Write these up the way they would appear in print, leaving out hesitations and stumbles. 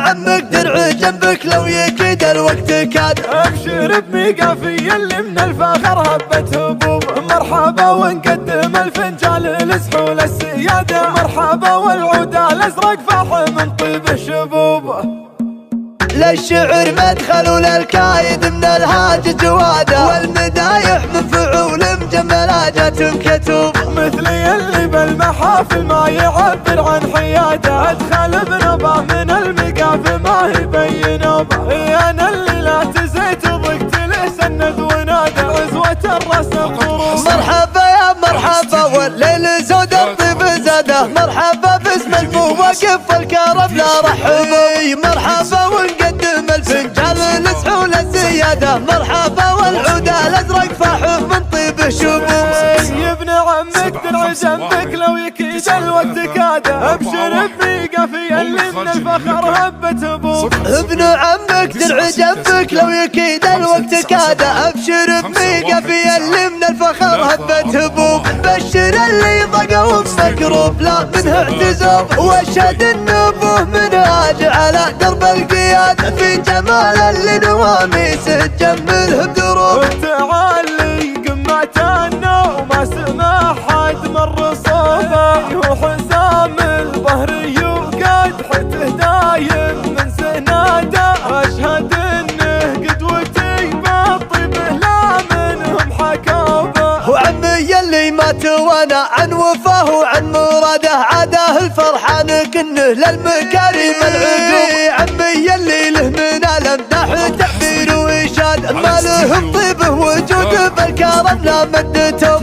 عمك درع جنبك لو يكيد الوقت كاد. ابشر بميقافي اللي من الفخر هبت هبوب. مرحبا ونقدم الفنجان لسحول السيادة. مرحبا والعود الازرق فاح من طيب الشبوب. للشعر مدخل وللكايد من الهاج جواده. والمدايح من فعول مجملاجة كتوب. مثلي اللي بالمحافل ما يعبر عن حياده. ادخل بنبا من المقاف ما يبين نوبه. انا اللي لا تزيت ضقت له سند ونادى. عزوة الرسم ضروب. مرحبا يا مرحبا والليل زود الطيب زاده. مرحبا باسم المواقف الكرم لا رحبوا. مرحبا ونقدم الفنجان لسحول الزياده. مرحبا والعود الازرق فاح من طيب شبوب. يا ابن عمك درع جنبك لو يكيد الوقت كاده. ابشر بميقافي اللي من الفخر هبت هبوب. ابن عمك درع جنبك لو يكيد الوقت كاده. ابشر بميقافي اللي من الفخر هبت هبوب. بشر اللي ضقوا بمكروب لا منه اعتزوب. واشهد ان ابوه منهاج على درب القياد. في جمال اللي نواميس تجمله بدروب. تعالي قمعتنا وما سمع حد مر صوبه. وحسام الظهري وقدحته دايم من سناده. اشهد انه قدوتي بالطيب لا منهم حكوبه. وعمي اللي مات وانا عن وفاه وعن مراده. عاده الفرحان كنه للمكارم العقوب. عمي اللي له من الامداح تعبير وإشاد. ما له طيبه وجود بالكرم لا مدته.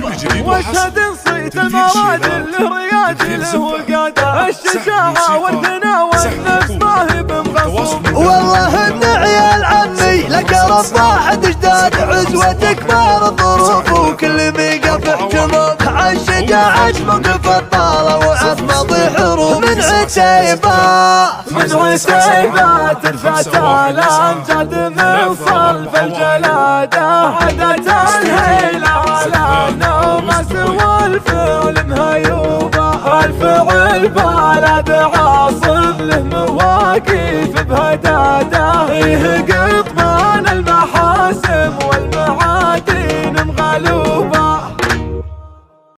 واشهد صيت المراجل له رياجي له وقاده. الشجاعه والثنا والنفس ما هي بمغصوب. والله ان عيال عمي لك رباح اجداد. عزوتك كبار الظروف وكل ميقف احتمام. عن شجاعة موقف الطالة وعظمة ضي حروب. من عتيبة ترفع الامجاد من صلب الجلادة. عدت الهيلة على نومس والفعل مهيوبة. الفعل بلد عاصم له مواقف بهدادة.